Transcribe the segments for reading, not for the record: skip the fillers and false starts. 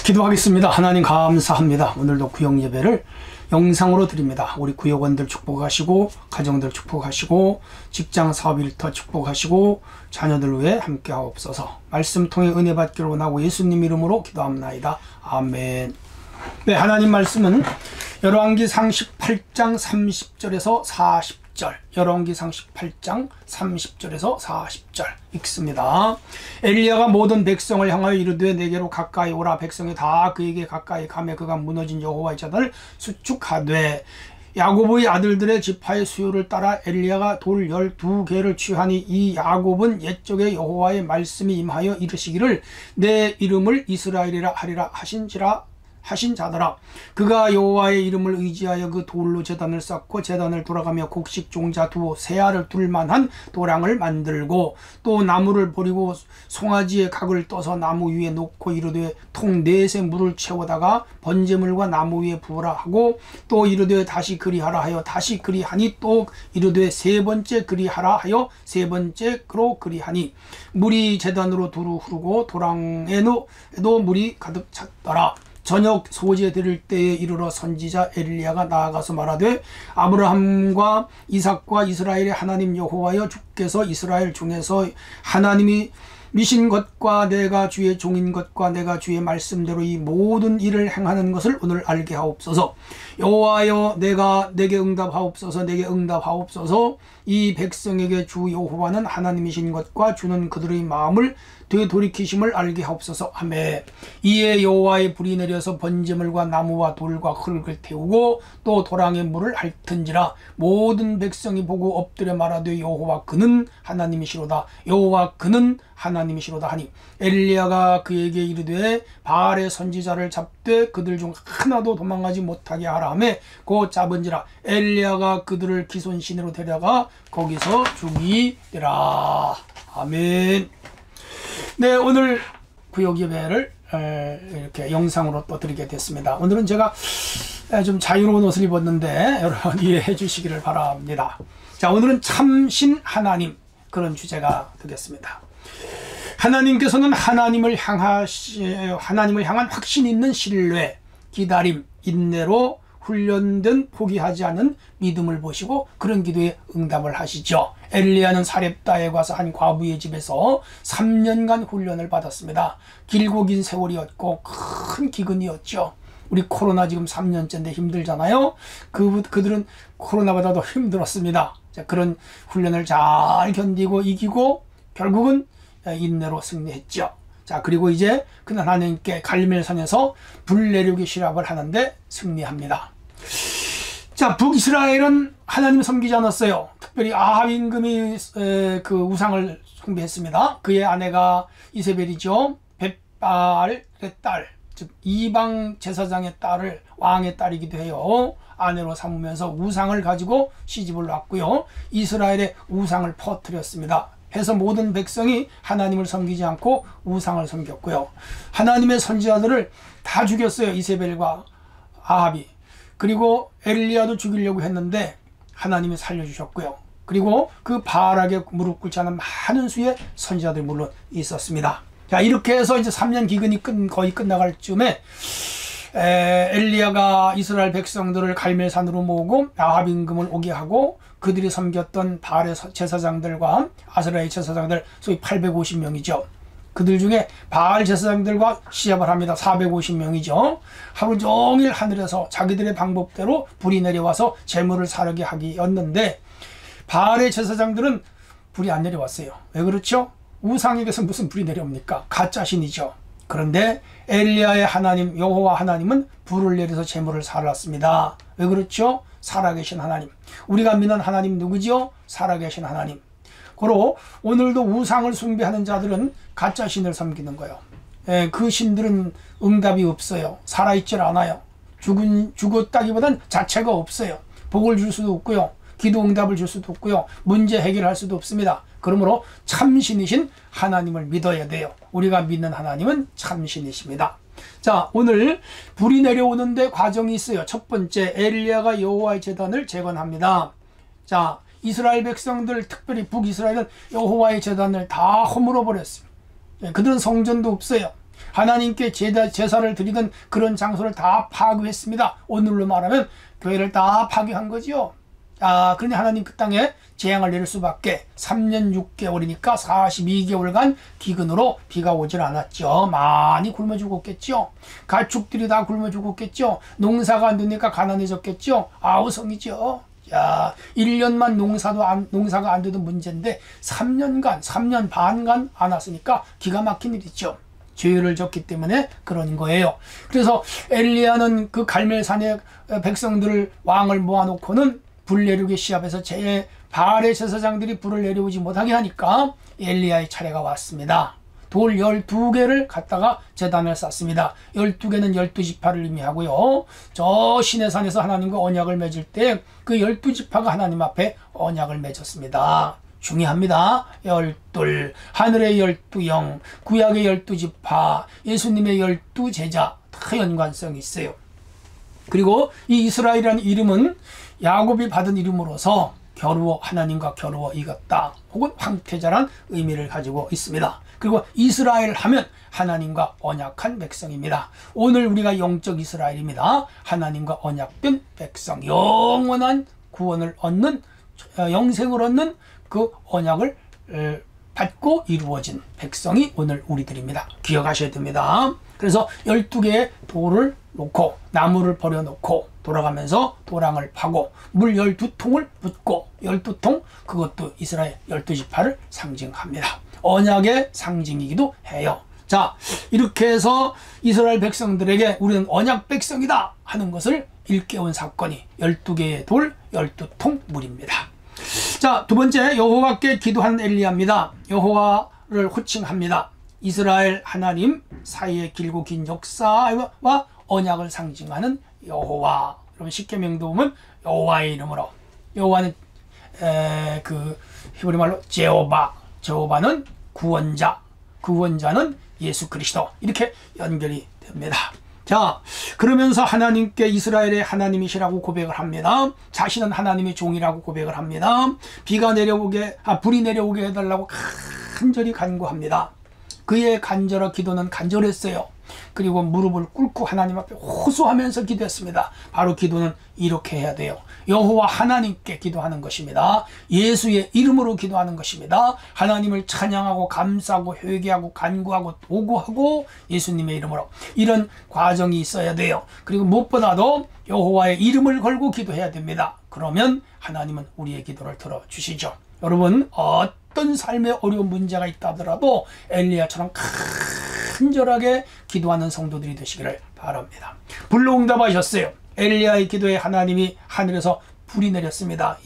기도하겠습니다. 하나님 감사합니다. 오늘도 구역 예배를 영상으로 드립니다. 우리 구역원들 축복하시고 가정들 축복하시고 직장 사업 일터 축복하시고 자녀들 위해 함께하옵소서. 말씀 통해 은혜 받기를 원하고 예수님 이름으로 기도합나이다. 아멘. 네, 하나님 말씀은 열왕기상 18장 30절에서 40절, 열왕기상 18장 30절에서 40절 읽습니다. 엘리야가 모든 백성을 향하여 이르되 내게로 가까이 오라. 백성이 다 그에게 가까이 가매 그가 무너진 여호와의 제단을 수축하되 야곱의 아들들의 지파의 수요를 따라 엘리야가 돌 12개를 취하니 이 야곱은 옛적에 여호와의 말씀이 임하여 이르시기를 내 이름을 이스라엘이라 하리라 하신 자더라. 그가 여호와의 이름을 의지하여 그 돌로 제단을 쌓고 제단을 돌아가며 곡식 종자 두어 새알을 둘만한 도랑을 만들고 또 나무를 버리고 송아지의 각을 떠서 나무 위에 놓고 이르되 통 넷에 물을 채워다가 번제물과 나무 위에 부으라 하고 또 이르되 다시 그리하라 하여 다시 그리하니 또 이르되 세 번째 그리하라 하여 세 번째로 그리하니 물이 제단으로 두루 흐르고 도랑에도 물이 가득 찼더라. 저녁 소재 드릴 때에 이르러 선지자 엘리야가 나아가서 말하되 아브라함과 이삭과 이스라엘의 하나님 여호와여 주께서 이스라엘 중에서 하나님이 미신 것과 내가 주의 종인 것과 내가 주의 말씀대로 이 모든 일을 행하는 것을 오늘 알게 하옵소서. 여호와여 내게 응답하옵소서. 내게 응답하옵소서. 이 백성에게 주 여호와는 하나님이신 것과 주는 그들의 마음을 되돌이키심을 알게 하옵소서. 아멘. 이에 여호와의 불이 내려서 번제물과 나무와 돌과 흙을 태우고 또 도랑에 물을 핥은지라. 모든 백성이 보고 엎드려 말하되 여호와 그는 하나님이시로다. 여호와 그는 하나님이시로다 하니 엘리야가 그에게 이르되 바알의 선지자를 잡되 그들 중 하나도 도망가지 못하게 하라 하매 곧 잡은지라. 엘리야가 그들을 기손 시내로 데려가 거기서 죽이더라. 아멘. 네, 오늘 구역 예배를 이렇게 영상으로 또 드리게 됐습니다. 오늘은 제가 좀 자유로운 옷을 입었는데 여러분 이해해 주시기를 바랍니다. 자, 오늘은 참신 하나님, 그런 주제가 되겠습니다. 하나님께서는 하나님을 향한 확신 있는 신뢰, 기다림, 인내로 훈련된 포기하지 않은 믿음을 보시고 그런 기도에 응답을 하시죠. 엘리야는 사렙다에 가서 한 과부의 집에서 3년간 훈련을 받았습니다. 길고 긴 세월이었고 큰 기근이었죠. 우리 코로나 지금 3년째인데 힘들잖아요. 그들은 코로나보다도 힘들었습니다. 자, 그런 훈련을 잘 견디고 이기고 결국은 인내로 승리했죠. 자, 그리고 이제 그는 하나님께 갈멜산에서 불 내리기 시합을 하는데 승리합니다. 자, 북이스라엘은 하나님을 섬기지 않았어요. 특별히 아합 임금이 그 우상을 숭배했습니다. 그의 아내가 이세벨이죠. 벳바알의 딸, 즉 이방 제사장의 딸을 왕의 딸이기도 해요. 아내로 삼으면서 우상을 가지고 시집을 왔고요. 이스라엘의 우상을 퍼뜨렸습니다. 해서 모든 백성이 하나님을 섬기지 않고 우상을 섬겼고요. 하나님의 선지자들을 다 죽였어요. 이세벨과 아합이. 그리고 엘리야도 죽이려고 했는데 하나님이 살려주셨고요. 그리고 그 바알에게 무릎 꿇지 않은 많은 수의 선지자들이 물론 있었습니다. 자, 이렇게 해서 이제 3년 기근이 거의 끝나갈 즈음에 엘리야가 이스라엘 백성들을 갈멜산으로 모으고 아합 임금을 오게 하고 그들이 섬겼던 바알의 제사장들과 아세라의 제사장들 소위 850명이죠. 그들 중에 바알 제사장들과 시합을 합니다. 450명이죠. 하루 종일 하늘에서 자기들의 방법대로 불이 내려와서 재물을 사르게 하기였는데 바알의 제사장들은 불이 안 내려왔어요. 왜 그렇죠? 우상에게서 무슨 불이 내려옵니까? 가짜 신이죠. 그런데 엘리야의 하나님 여호와 하나님은 불을 내려서 재물을 살았습니다. 왜 그렇죠? 살아계신 하나님. 우리가 믿는 하나님 누구지요? 살아계신 하나님. 고로 오늘도 우상을 숭배하는 자들은 가짜 신을 섬기는 거예요. 그 신들은 응답이 없어요. 살아있질 않아요. 죽었다기보단 자체가 없어요. 복을 줄 수도 없고요. 기도 응답을 줄 수도 없고요. 문제 해결할 수도 없습니다. 그러므로 참신이신 하나님을 믿어야 돼요. 우리가 믿는 하나님은 참신이십니다. 자, 오늘 불이 내려오는데 과정이 있어요. 첫 번째, 엘리야가 여호와의 제단을 재건합니다. 자, 이스라엘 백성들, 특별히 북이스라엘은 여호와의 제단을 다 허물어 버렸어요. 그들은 성전도 없어요. 하나님께 제사를 드리던 그런 장소를 다 파괴했습니다. 오늘로 말하면 교회를 다 파괴한 거지요. 그러니 하나님 그 땅에 재앙을 내릴 수밖에 3년 6개월이니까 42개월간 기근으로 비가 오질 않았죠. 많이 굶어 죽었겠죠. 가축들이 다 굶어 죽었겠죠. 농사가 안 되니까 가난해졌겠죠. 아우성이죠. 1년만 농사가 안 되던 문제인데 3년 반간 안 왔으니까 기가 막힌 일이죠. 죄를 졌기 때문에 그런 거예요. 그래서 엘리야는 그 갈멜산의 백성들을 왕을 모아놓고는 불 내리기 시합해서 바알의 제사장들이 불을 내려오지 못하게 하니까 엘리야의 차례가 왔습니다. 돌 12개를 갖다가 제단을 쌓습니다. 12개는 12지파를 의미하고요. 저 시내산에서 하나님과 언약을 맺을 때 그 12지파가 하나님 앞에 언약을 맺었습니다. 중요합니다. 12, 하늘의 12영, 구약의 12지파, 예수님의 12제자 다 연관성이 있어요. 그리고 이 이스라엘이라는 이름은 야곱이 받은 이름으로서 하나님과 겨루어 이겼다 혹은 황태자란 의미를 가지고 있습니다. 그리고 이스라엘 하면 하나님과 언약한 백성입니다. 오늘 우리가 영적 이스라엘입니다. 하나님과 언약된 백성, 영원한 구원을 얻는, 영생을 얻는 그 언약을 받고 이루어진 백성이 오늘 우리들입니다. 기억하셔야 됩니다. 그래서 12개의 돌을 놓고 나무를 버려놓고 돌아가면서 도랑을 파고 물 12통을 붓고 12통, 그것도 이스라엘 12지파를 상징합니다. 언약의 상징이기도 해요. 자, 이렇게 해서 이스라엘 백성들에게 우리는 언약 백성이다 하는 것을 일깨운 사건이 12개의 돌 12통 물입니다. 자, 두 번째, 여호와께 기도하는 엘리야입니다. 여호와를 호칭합니다. 이스라엘 하나님 사이의 길고 긴 역사와 언약을 상징하는 여호와. 여러분 십계명도 보면 여호와의 이름으로, 여호와는 그 히브리 말로 제호바는 구원자, 구원자는 예수 그리스도, 이렇게 연결이 됩니다. 자, 그러면서 하나님께 이스라엘의 하나님이시라고 고백을 합니다. 자신은 하나님의 종이라고 고백을 합니다. 불이 내려오게 해달라고 간절히 간구합니다. 그의 간절한 기도는 간절했어요. 그리고 무릎을 꿇고 하나님 앞에 호소하면서 기도했습니다. 바로 기도는 이렇게 해야 돼요. 여호와 하나님께 기도하는 것입니다. 예수의 이름으로 기도하는 것입니다. 하나님을 찬양하고 감사하고 회개하고 간구하고 도구하고 예수님의 이름으로, 이런 과정이 있어야 돼요. 그리고 무엇보다도 여호와의 이름을 걸고 기도해야 됩니다. 그러면 하나님은 우리의 기도를 들어주시죠. 여러분, 어떤 삶에 어려운 문제가 있다 하더라도 엘리야처럼 간절하게 기도하는 성도들이 되시기를 바랍니다. 불로 응답하셨어요. 엘리야의 기도에 하나님이 하늘에서 불이 내렸습니다.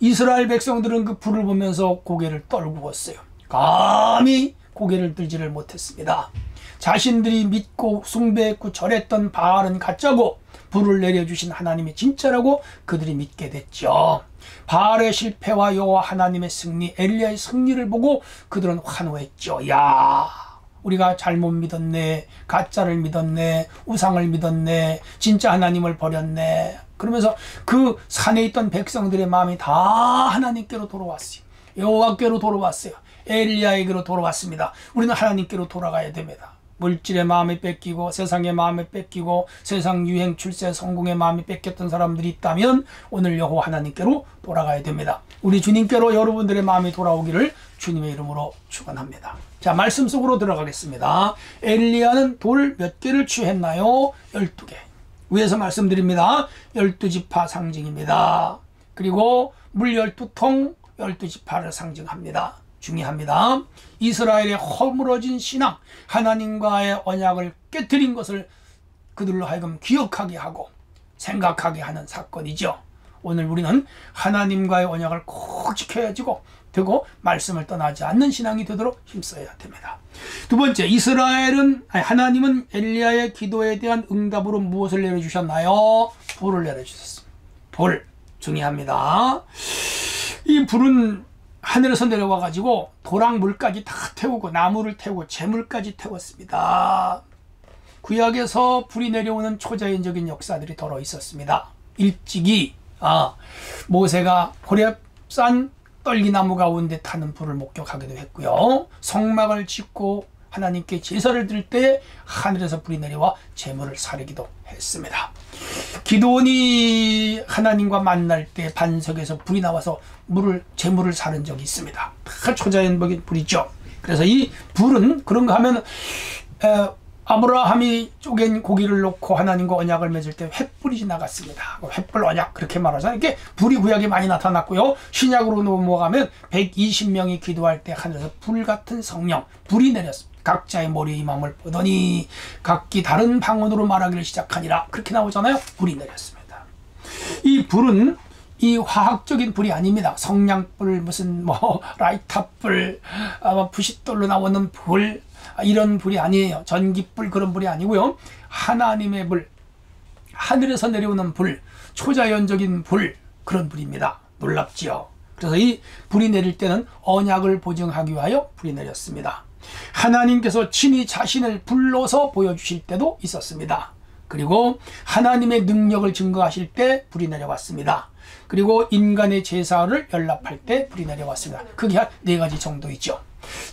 이스라엘 백성들은 그 불을 보면서 고개를 떨구었어요. 감히 고개를 들지를 못했습니다. 자신들이 믿고 숭배했고 절했던 바알은 가짜고 불을 내려주신 하나님이 진짜라고 그들이 믿게 됐죠. 바알의 실패와 여호와 하나님의 승리, 엘리야의 승리를 보고 그들은 환호했죠. 우리가 잘못 믿었네, 가짜를 믿었네, 우상을 믿었네, 진짜 하나님을 버렸네. 그러면서 그 산에 있던 백성들의 마음이 다 하나님께로 돌아왔어요. 여호와께로 돌아왔어요. 엘리야에게로 돌아왔습니다. 우리는 하나님께로 돌아가야 됩니다. 물질의 마음이 뺏기고 세상의 마음이 뺏기고 세상 유행 출세 성공의 마음이 뺏겼던 사람들이 있다면 오늘 여호와 하나님께로 돌아가야 됩니다. 우리 주님께로 여러분들의 마음이 돌아오기를 주님의 이름으로 축원합니다. 자, 말씀 속으로 들어가겠습니다. 엘리야는 돌 몇 개를 취했나요? 12개. 위에서 말씀드립니다. 12지파 상징입니다. 그리고 물 12통 12지파를 상징합니다. 중요합니다. 이스라엘의 허물어진 신앙, 하나님과의 언약을 깨뜨린 것을 그들로 하여금 기억하게 하고 생각하게 하는 사건이죠. 오늘 우리는 하나님과의 언약을 꼭 지켜야 되고 말씀을 떠나지 않는 신앙이 되도록 힘써야 됩니다. 두 번째, 하나님은 엘리야의 기도에 대한 응답으로 무엇을 내려주셨나요? 불을 내려주셨습니다. 불, 중요합니다. 이 불은 하늘에서 내려와 가지고 도랑물까지 다 태우고 나무를 태우고 재물까지 태웠습니다. 구약에서 불이 내려오는 초자연적인 역사들이 더러 있었습니다. 일찍이 모세가 호렙산 떨기나무 가운데 타는 불을 목격하기도 했고요. 성막을 짓고 하나님께 제사를 드릴 때에 하늘에서 불이 내려와 제물을 사르기도 했습니다. 기드온이 하나님과 만날 때 반석에서 불이 나와서 제물을 사른 적이 있습니다. 다 초자연적인 불이죠. 그래서 이 불은 그런 거 하면 아브라함이 쪼갠 고기를 놓고 하나님과 언약을 맺을 때 횃불이 지나갔습니다. 횃불 언약 그렇게 말하잖아요. 이게 불이 구약에 많이 나타났고요. 신약으로 넘어가면 120명이 기도할 때 하늘에서 불 같은 성령, 불이 내렸습니다. 각자의 머리에 임함을 보더니 각기 다른 방언으로 말하기를 시작하니라. 그렇게 나오잖아요. 불이 내렸습니다. 이 불은 이 화학적인 불이 아닙니다. 성냥불, 무슨 라이터불, 부싯돌로 나오는 불, 이런 불이 아니에요. 전기불 그런 불이 아니고요. 하나님의 불, 하늘에서 내려오는 불, 초자연적인 불, 그런 불입니다. 놀랍지요. 그래서 이 불이 내릴 때는 언약을 보증하기 위하여 불이 내렸습니다. 하나님께서 친히 자신을 불러서 보여주실 때도 있었습니다. 그리고 하나님의 능력을 증거하실 때 불이 내려왔습니다. 그리고 인간의 제사를 연락할 때 불이 내려왔습니다. 그게 한 4가지 정도 있죠.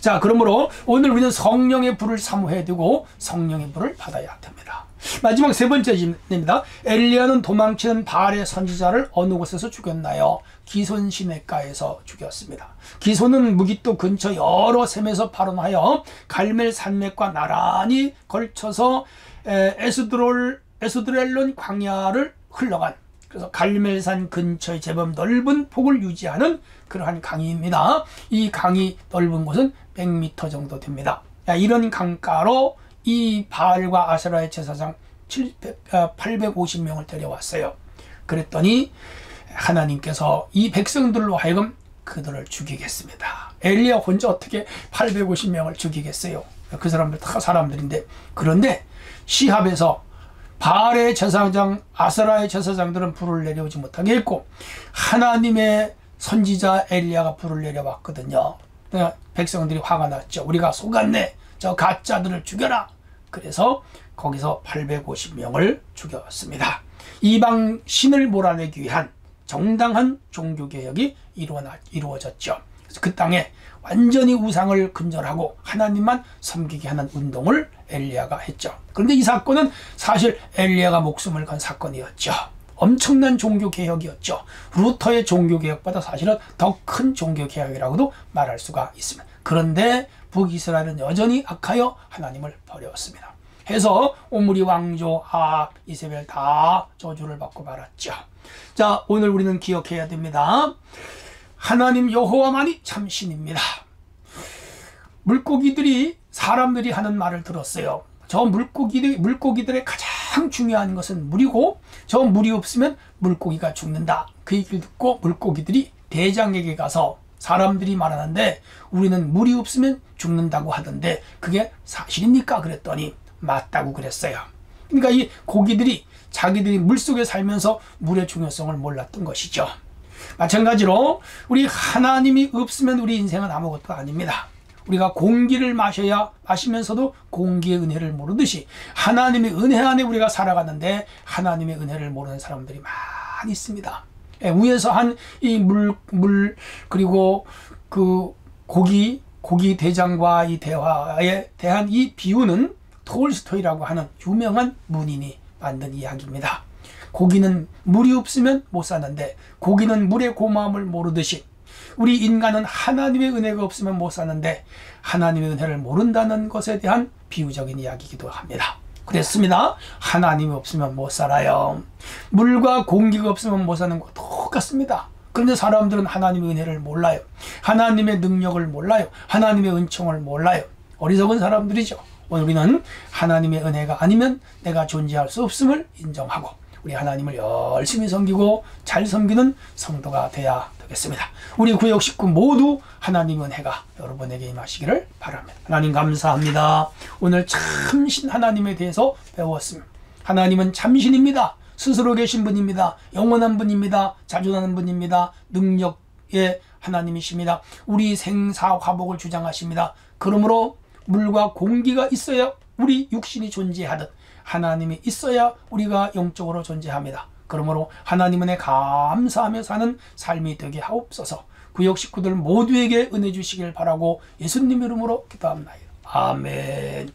자, 그러므로 오늘 우리는 성령의 불을 사모해야 되고 성령의 불을 받아야 됩니다. 마지막 3번째입니다. 엘리야는 도망치는 바알의 선지자를 어느 곳에서 죽였나요? 기손 시내가에서 죽였습니다. 기손은 무기또 근처 여러 샘에서 발원하여 갈멜 산맥과 나란히 걸쳐서 에스드렐론 광야를 흘러간, 그래서 갈멜산 근처의 제법 넓은 폭을 유지하는 그러한 강입니다. 이 강이 넓은 곳은 100m 정도 됩니다. 이런 강가로 이 바알과 아세라의 제사장 850명을 데려왔어요. 그랬더니 하나님께서 이 백성들로 하여금 그들을 죽이겠습니다. 엘리야 혼자 어떻게 850명을 죽이겠어요? 그 사람들 다 사람들인데. 그런데 시합에서 바알의 제사장, 아세라의 제사장들은 불을 내려오지 못하게 했고 하나님의 선지자 엘리야가 불을 내려왔거든요. 백성들이 화가 났죠. 우리가 속았네. 저 가짜들을 죽여라. 그래서 거기서 850명을 죽였습니다. 이방 신을 몰아내기 위한 정당한 종교개혁이 이루어졌죠. 그래서 그 땅에 완전히 우상을 근절하고 하나님만 섬기게 하는 운동을 엘리야가 했죠. 그런데 이 사건은 사실 엘리야가 목숨을 건 사건이었죠. 엄청난 종교개혁이었죠. 루터의 종교개혁보다 사실은 더 큰 종교개혁이라고도 말할 수가 있습니다. 그런데 북이스라엘은 여전히 악하여 하나님을 버렸습니다. 해서 오므리 왕조, 아합, 이세벨 다 저주를 받고 말았죠. 자, 오늘 우리는 기억해야 됩니다. 하나님 여호와만이 참 신입니다. 물고기들이 사람들이 하는 말을 들었어요. 저 물고기들의 가장 중요한 것은 물이고 저 물이 없으면 물고기가 죽는다. 그 얘기를 듣고 물고기들이 대장에게 가서 사람들이 말하는데 우리는 물이 없으면 죽는다고 하던데 그게 사실입니까? 그랬더니 맞다고 그랬어요. 그러니까 이 고기들이 자기들이 물속에 살면서 물의 중요성을 몰랐던 것이죠. 마찬가지로 우리 하나님이 없으면 우리 인생은 아무것도 아닙니다. 우리가 공기를 마시면서도 공기의 은혜를 모르듯이 하나님의 은혜 안에 우리가 살아가는데 하나님의 은혜를 모르는 사람들이 많이 있습니다. 위에서 한 이 물 그리고 그 고기 대장과 이 대화에 대한 이 비유는 톨스토이라고 하는 유명한 문인이 만든 이야기입니다. 고기는 물이 없으면 못 사는데 고기는 물의 고마움을 모르듯이 우리 인간은 하나님의 은혜가 없으면 못 사는데 하나님의 은혜를 모른다는 것에 대한 비유적인 이야기이기도 합니다. 그랬습니다. 하나님이 없으면 못 살아요. 물과 공기가 없으면 못 사는 거 똑같습니다. 그런데 사람들은 하나님의 은혜를 몰라요. 하나님의 능력을 몰라요. 하나님의 은총을 몰라요. 어리석은 사람들이죠. 우리는 하나님의 은혜가 아니면 내가 존재할 수 없음을 인정하고 우리 하나님을 열심히 섬기고 잘 섬기는 성도가 되어야 되겠습니다. 우리 구역 식구 모두 하나님의 은혜가 여러분에게 임하시기를 바랍니다. 하나님 감사합니다. 오늘 참신 하나님에 대해서 배웠습니다. 하나님은 참신입니다. 스스로 계신 분입니다. 영원한 분입니다. 자존하는 분입니다. 능력의 하나님이십니다. 우리 생사화복을 주장하십니다. 그러므로 물과 공기가 있어야 우리 육신이 존재하듯 하나님이 있어야 우리가 영적으로 존재합니다. 그러므로 하나님 은혜 감사하며 사는 삶이 되게 하옵소서. 구역 식구들 모두에게 은혜 주시길 바라고 예수님 이름으로 기도합니다. 아멘.